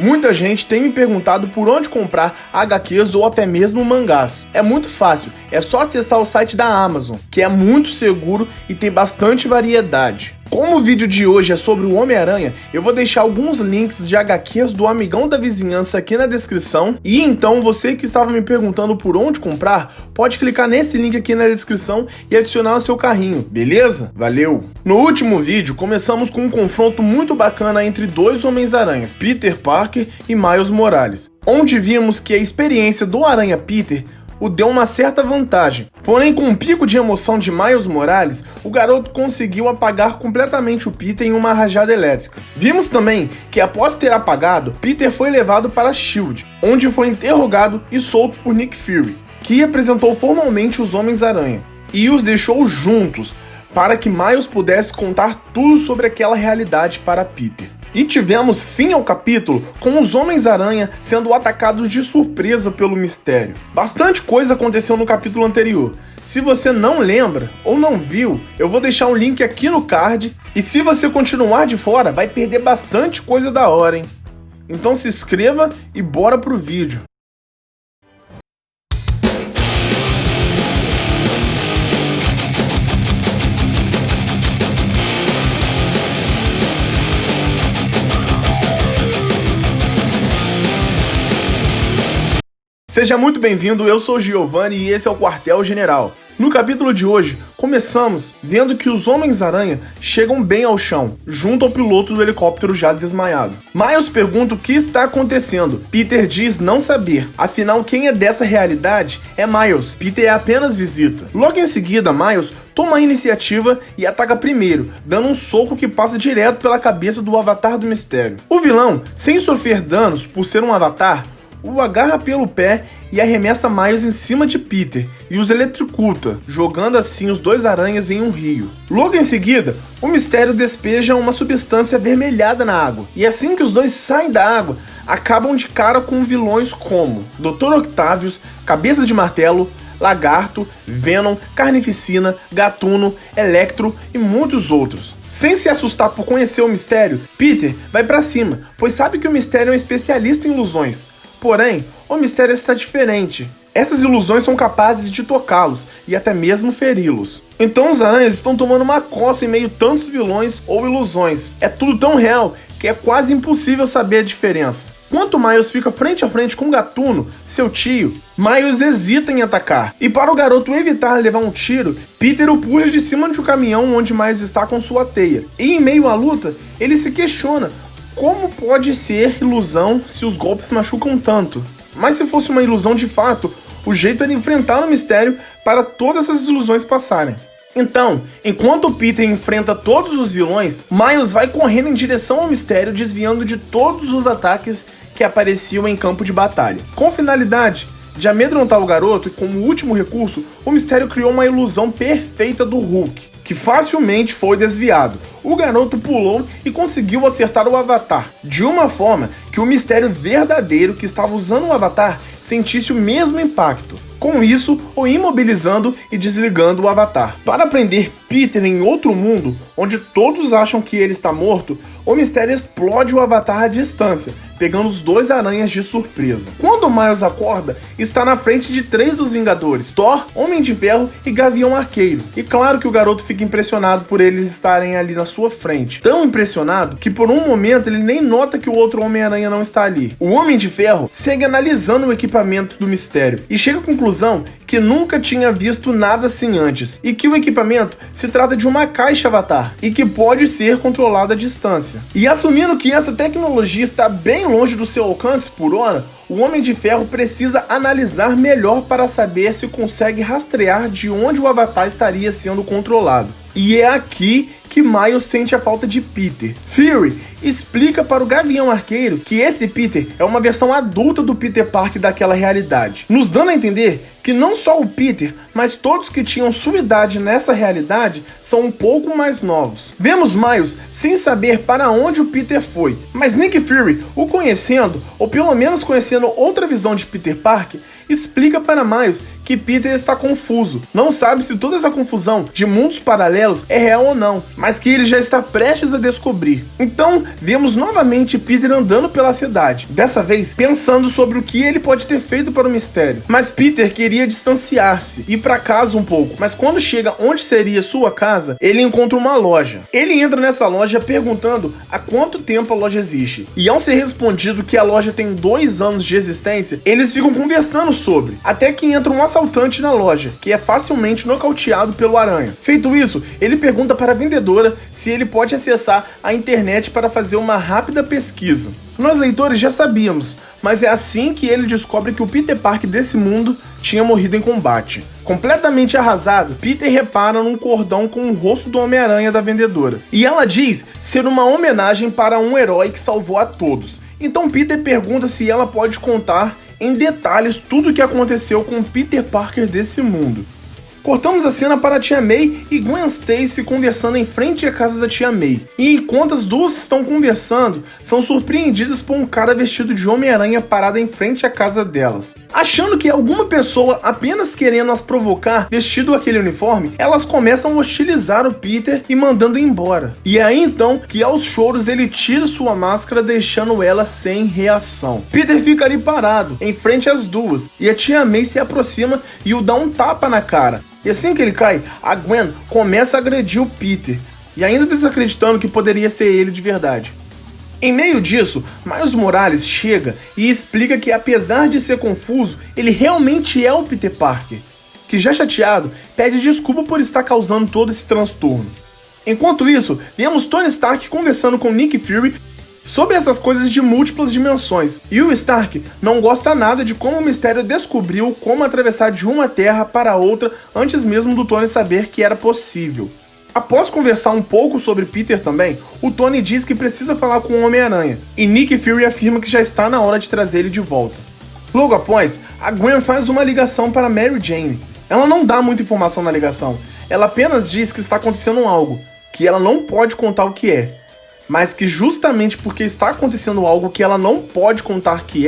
Muita gente tem me perguntado por onde comprar HQs ou até mesmo mangás. É muito fácil, é só acessar o site da Amazon, que é muito seguro e tem bastante variedade. Como o vídeo de hoje é sobre o Homem-Aranha, eu vou deixar alguns links de HQs do Amigão da Vizinhança aqui na descrição. E então você que estava me perguntando por onde comprar, pode clicar nesse link aqui na descrição e adicionar ao seu carrinho, beleza? Valeu! No último vídeo, começamos com um confronto muito bacana entre dois Homens-Aranhas, Peter Parker e Miles Morales, onde vimos que a experiência do Aranha Peter o deu uma certa vantagem. Porém, com um pico de emoção de Miles Morales, o garoto conseguiu apagar completamente o Peter em uma rajada elétrica. Vimos também que após ter apagado, Peter foi levado para S.H.I.E.L.D., onde foi interrogado e solto por Nick Fury, que apresentou formalmente os Homens-Aranha e os deixou juntos para que Miles pudesse contar tudo sobre aquela realidade para Peter. E tivemos fim ao capítulo com os Homens-Aranha sendo atacados de surpresa pelo Mistério. Bastante coisa aconteceu no capítulo anterior. Se você não lembra ou não viu, eu vou deixar um link aqui no card. E se você continuar de fora, vai perder bastante coisa da hora, hein? Então se inscreva e bora pro vídeo. Seja muito bem-vindo, eu sou o Giovanni e esse é o Quartel General. No capítulo de hoje, começamos vendo que os Homens-Aranha chegam bem ao chão, junto ao piloto do helicóptero já desmaiado. Miles pergunta o que está acontecendo. Peter diz não saber, afinal quem é dessa realidade é Miles, Peter é apenas visita. Logo em seguida, Miles toma a iniciativa e ataca primeiro, dando um soco que passa direto pela cabeça do Avatar do Mistério. O vilão, sem sofrer danos por ser um Avatar, o agarra pelo pé e arremessa Miles em cima de Peter e os eletrocuta, jogando assim os dois aranhas em um rio. Logo em seguida, o Mistério despeja uma substância avermelhada na água, e assim que os dois saem da água, acabam de cara com vilões como Dr. Octavius, Cabeça de Martelo, Lagarto, Venom, Carnificina, Gatuno, Electro e muitos outros. Sem se assustar por conhecer o Mistério, Peter vai pra cima, pois sabe que o Mistério é um especialista em ilusões. Porém, o Mistério está diferente. Essas ilusões são capazes de tocá-los e até mesmo feri-los. Então os aranhas estão tomando uma coça em meio a tantos vilões ou ilusões. É tudo tão real que é quase impossível saber a diferença. Enquanto Miles fica frente a frente com Gatuno, seu tio, Miles hesita em atacar. E para o garoto evitar levar um tiro, Peter o puxa de cima de um caminhão onde Miles está com sua teia. E em meio à luta, ele se questiona: como pode ser ilusão se os golpes machucam tanto? Mas se fosse uma ilusão de fato, o jeito era enfrentar o Mistério para todas essas ilusões passarem. Então, enquanto o Peter enfrenta todos os vilões, Miles vai correndo em direção ao Mistério, desviando de todos os ataques que apareciam em campo de batalha. Com finalidade de amedrontar o garoto, e como último recurso, o Mistério criou uma ilusão perfeita do Hulk, que facilmente foi desviado. O garoto pulou e conseguiu acertar o Avatar, de uma forma que o Mistério verdadeiro que estava usando o Avatar sentisse o mesmo impacto. Com isso, o imobilizando e desligando o Avatar. Para prender Peter em outro mundo, onde todos acham que ele está morto, o Mistério explode o Avatar à distância, pegando os dois aranhas de surpresa. Quando Miles acorda, está na frente de 3 dos Vingadores: Thor, Homem de Ferro e Gavião Arqueiro. E claro que o garoto fica impressionado por eles estarem ali na sua frente. Tão impressionado que por um momento ele nem nota que o outro Homem-Aranha não está ali. O Homem de Ferro segue analisando o equipamento do Mistério e chega à conclusão que nunca tinha visto nada assim antes, e que o equipamento se trata de uma caixa Avatar e que pode ser controlada à distância. E assumindo que essa tecnologia está bem longe do seu alcance por hora, o Homem de Ferro precisa analisar melhor para saber se consegue rastrear de onde o Avatar estaria sendo controlado. E é aqui que Miles sente a falta de Peter. Fury explica para o Gavião Arqueiro que esse Peter é uma versão adulta do Peter Parker daquela realidade, nos dando a entender que não só o Peter, mas todos que tinham sua idade nessa realidade são um pouco mais novos. Vemos Miles sem saber para onde o Peter foi, mas Nick Fury, o conhecendo, ou pelo menos conhecendo outra visão de Peter Parker, explica para Miles que Peter está confuso, não sabe se toda essa confusão de mundos paralelos é real ou não, mas que ele já está prestes a descobrir. Então, vemos novamente Peter andando pela cidade, dessa vez pensando sobre o que ele pode ter feito para o mistério. Mas Peter queria distanciar-se, ir para casa um pouco, mas quando chega onde seria sua casa, ele encontra uma loja. Ele entra nessa loja perguntando há quanto tempo a loja existe, e ao ser respondido que a loja tem 2 anos de existência, eles ficam conversando sobre, até que entra um assaltante na loja, que é facilmente nocauteado pelo Aranha. Feito isso, ele pergunta para a vendedora se ele pode acessar a internet para fazer uma rápida pesquisa. Nós leitores já sabíamos, mas é assim que ele descobre que o Peter Parker desse mundo tinha morrido em combate. Completamente arrasado, Peter repara num cordão com o rosto do Homem-Aranha da vendedora, e ela diz ser uma homenagem para um herói que salvou a todos. Então Peter pergunta se ela pode contar em detalhes tudo o que aconteceu com Peter Parker desse mundo. Cortamos a cena para a Tia May e Gwen Stacy conversando em frente à casa da Tia May. E enquanto as duas estão conversando, são surpreendidas por um cara vestido de Homem-Aranha parado em frente à casa delas. Achando que é alguma pessoa apenas querendo as provocar vestido aquele uniforme, elas começam a hostilizar o Peter e mandando embora. E é aí então que aos choros ele tira sua máscara, deixando ela sem reação. Peter fica ali parado, em frente às duas, e a Tia May se aproxima e o dá um tapa na cara. E assim que ele cai, a Gwen começa a agredir o Peter, e ainda desacreditando que poderia ser ele de verdade. Em meio disso, Miles Morales chega e explica que apesar de ser confuso, ele realmente é o Peter Parker, que já chateado, pede desculpa por estar causando todo esse transtorno. Enquanto isso, vemos Tony Stark conversando com Nick Fury sobre essas coisas de múltiplas dimensões, e o Stark não gosta nada de como o Mistério descobriu como atravessar de uma terra para outra antes mesmo do Tony saber que era possível. Após conversar um pouco sobre Peter também, o Tony diz que precisa falar com o Homem-Aranha, e Nick Fury afirma que já está na hora de trazer ele de volta. Logo após, a Gwen faz uma ligação para Mary Jane. Ela não dá muita informação na ligação, ela apenas diz que está acontecendo algo, que ela não pode contar o que é, mas que justamente porque está acontecendo algo que ela não pode contar que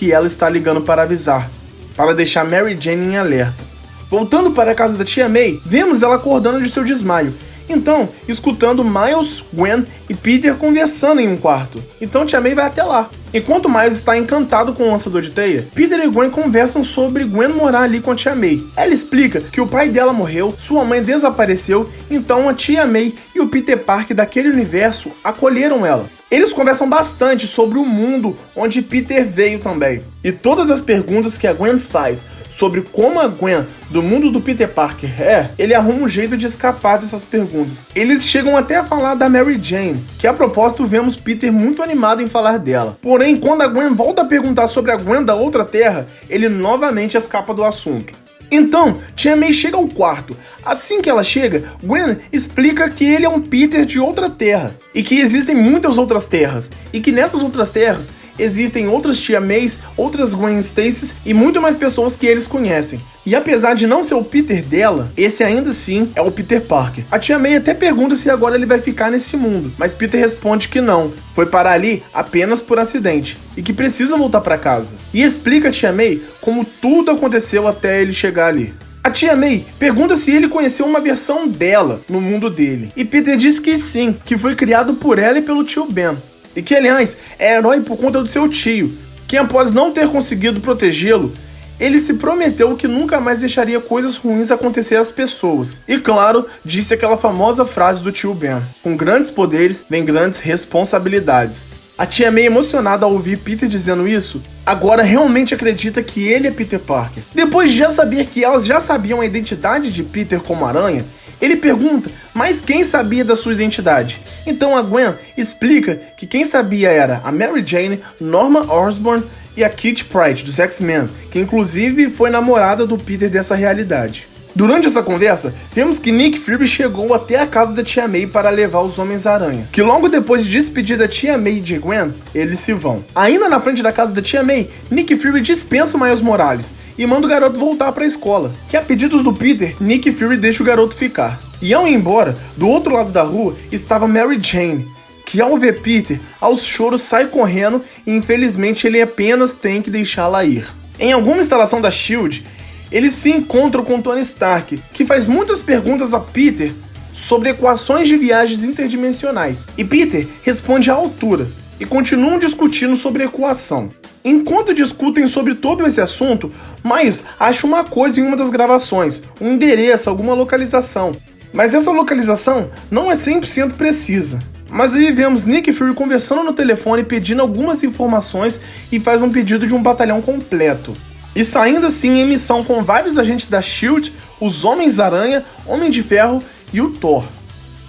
ela está ligando para avisar, para deixar Mary Jane em alerta. Voltando para a casa da Tia May, vemos ela acordando de seu desmaio, então escutando Miles, Gwen e Peter conversando em um quarto. Então Tia May vai até lá. Enquanto Miles está encantado com o lançador de teia, Peter e Gwen conversam sobre Gwen morar ali com a Tia May. Ela explica que o pai dela morreu, sua mãe desapareceu, então a Tia May e o Peter Parker daquele universo acolheram ela. Eles conversam bastante sobre o mundo onde Peter veio também. E todas as perguntas que a Gwen faz sobre como a Gwen do mundo do Peter Parker ele arruma um jeito de escapar dessas perguntas. Eles chegam até a falar da Mary Jane, que a propósito vemos Peter muito animado em falar dela. Porém, quando a Gwen volta a perguntar sobre a Gwen da outra terra, ele novamente escapa do assunto. Então, Tia May chega ao quarto. Assim que ela chega, Gwen explica que ele é um Peter de outra terra, e que existem muitas outras terras, e que nessas outras terras existem outras Tia Mays, outras Gwen Stacy e muito mais pessoas que eles conhecem. E apesar de não ser o Peter dela, esse ainda assim é o Peter Parker. A Tia May até pergunta se agora ele vai ficar nesse mundo, mas Peter responde que não, foi parar ali apenas por acidente, e que precisa voltar para casa. E explica a Tia May como tudo aconteceu até ele chegar ali. A Tia May pergunta se ele conheceu uma versão dela no mundo dele, e Peter diz que sim, que foi criado por ela e pelo tio Ben. E que, aliás, é herói por conta do seu tio, que após não ter conseguido protegê-lo, ele se prometeu que nunca mais deixaria coisas ruins acontecer às pessoas. E claro, disse aquela famosa frase do tio Ben: com grandes poderes vem grandes responsabilidades. A Tia May, emocionada ao ouvir Peter dizendo isso, agora realmente acredita que ele é Peter Parker. Depois de já saber que elas já sabiam a identidade de Peter como Aranha, ele pergunta, mas quem sabia da sua identidade? Então a Gwen explica que quem sabia era a Mary Jane, Norman Osborn e a Kitty Pryde dos X-Men, que inclusive foi namorada do Peter dessa realidade. Durante essa conversa, vemos que Nick Fury chegou até a casa da Tia May para levar os Homens-Aranha, que logo depois de despedir da Tia May e de Gwen, eles se vão. Ainda na frente da casa da Tia May, Nick Fury dispensa o Miles Morales e manda o garoto voltar para a escola, que a pedidos do Peter, Nick Fury deixa o garoto ficar. E ao ir embora, do outro lado da rua estava Mary Jane, que ao ver Peter, aos choros sai correndo e infelizmente ele apenas tem que deixá-la ir. Em alguma instalação da SHIELD, eles se encontram com Tony Stark, que faz muitas perguntas a Peter sobre equações de viagens interdimensionais, e Peter responde à altura, e continuam discutindo sobre a equação. Enquanto discutem sobre todo esse assunto, Miles acha uma coisa em uma das gravações, um endereço, alguma localização. Mas essa localização não é 100% precisa. Mas aí vemos Nick Fury conversando no telefone pedindo algumas informações e faz um pedido de um batalhão completo. E saindo assim em missão com vários agentes da SHIELD, os Homens-Aranha, Homem de Ferro e o Thor.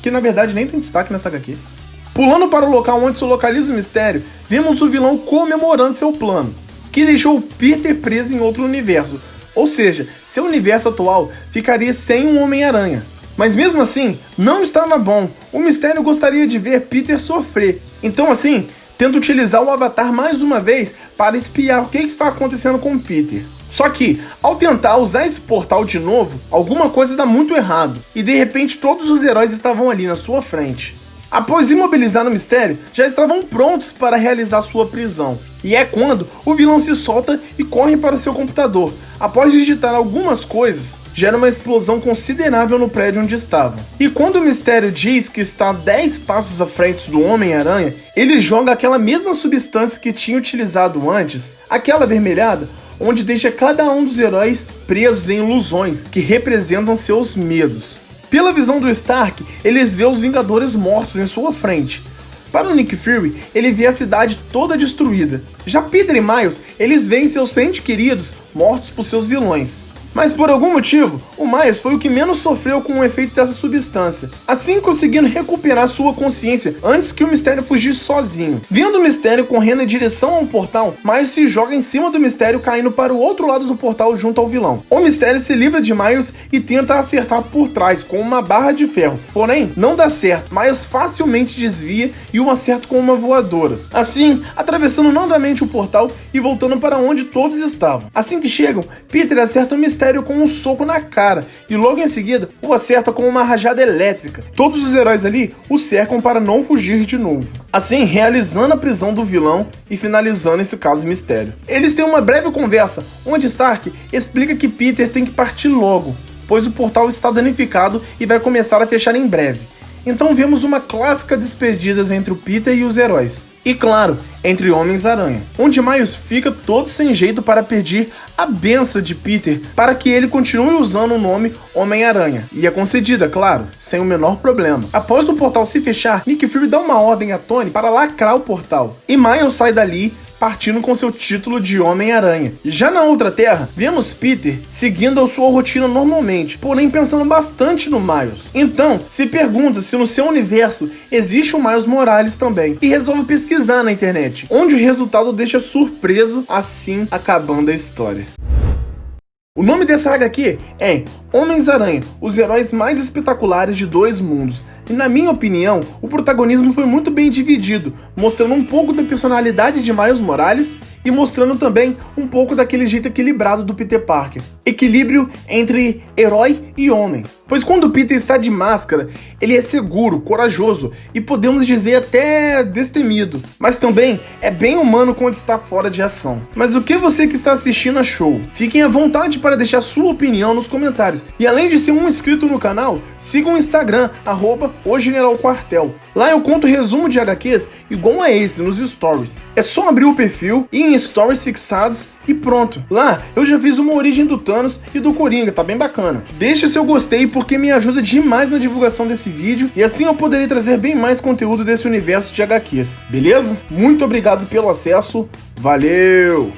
Que na verdade nem tem destaque nessa HQ. Pulando para o local onde se localiza o mistério, vemos o vilão comemorando seu plano, que deixou o Peter preso em outro universo, ou seja, seu universo atual ficaria sem um Homem-Aranha. Mas mesmo assim, não estava bom, o mistério gostaria de ver Peter sofrer, então assim, tenta utilizar o Avatar mais uma vez para espiar o que está acontecendo com Peter. Só que, ao tentar usar esse portal de novo, alguma coisa dá muito errado, e de repente todos os heróis estavam ali na sua frente. Após imobilizar o mistério, já estavam prontos para realizar sua prisão. E é quando o vilão se solta e corre para seu computador. Após digitar algumas coisas, gera uma explosão considerável no prédio onde estavam. E quando o mistério diz que está 10 passos à frente do Homem-Aranha, ele joga aquela mesma substância que tinha utilizado antes, aquela avermelhada, onde deixa cada um dos heróis presos em ilusões que representam seus medos. Pela visão do Stark, eles vê os Vingadores mortos em sua frente. Para o Nick Fury, ele vê a cidade toda destruída. Já Peter e Miles, eles veem seus entes queridos mortos por seus vilões. Mas por algum motivo, o Miles foi o que menos sofreu com o efeito dessa substância, assim conseguindo recuperar sua consciência antes que o Mistério fugisse sozinho. Vendo o Mistério correndo em direção ao portal, Miles se joga em cima do Mistério, caindo para o outro lado do portal junto ao vilão. O Mistério se livra de Miles e tenta acertar por trás com uma barra de ferro, porém não dá certo. Miles facilmente desvia e o acerta com uma voadora, assim atravessando novamente o portal e voltando para onde todos estavam. Assim que chegam, Peter acerta o Mistério com um soco na cara e logo em seguida o acerta com uma rajada elétrica. Todos os heróis ali o cercam para não fugir de novo, assim realizando a prisão do vilão e finalizando esse caso mistério. Eles têm uma breve conversa onde Stark explica que Peter tem que partir logo, pois o portal está danificado e vai começar a fechar em breve. Então vemos uma clássica despedida entre o Peter e os heróis. E claro, entre Homens-Aranha, onde Miles fica todo sem jeito para pedir a benção de Peter para que ele continue usando o nome Homem-Aranha. E é concedida, claro, sem o menor problema. Após o portal se fechar, Nick Fury dá uma ordem a Tony para lacrar o portal. E Miles sai dali, partindo com seu título de Homem-Aranha. Já na outra terra, vemos Peter seguindo a sua rotina normalmente, porém pensando bastante no Miles. Então, se pergunta se no seu universo existe o Miles Morales também, e resolve pesquisar na internet, onde o resultado deixa surpreso, assim acabando a história. O nome dessa HQ é Homens-Aranha, os heróis mais espetaculares de dois mundos. E na minha opinião, o protagonismo foi muito bem dividido, mostrando um pouco da personalidade de Miles Morales e mostrando também um pouco daquele jeito equilibrado do Peter Parker. Equilíbrio entre herói e homem. Pois quando o Peter está de máscara, ele é seguro, corajoso e podemos dizer até destemido. Mas também é bem humano quando está fora de ação. Mas o que você que está assistindo achou? Fiquem à vontade para deixar sua opinião nos comentários. E além de ser um inscrito no canal, siga o Instagram, @ogeneralquartel. Lá eu conto resumo de HQs igual a esse nos stories. É só abrir o perfil, ir em stories fixados e pronto. Lá eu já fiz uma origem do Thanos e do Coringa, tá bem bacana. Deixe seu gostei porque me ajuda demais na divulgação desse vídeo e assim eu poderei trazer bem mais conteúdo desse universo de HQs, beleza? Muito obrigado pelo acesso, valeu!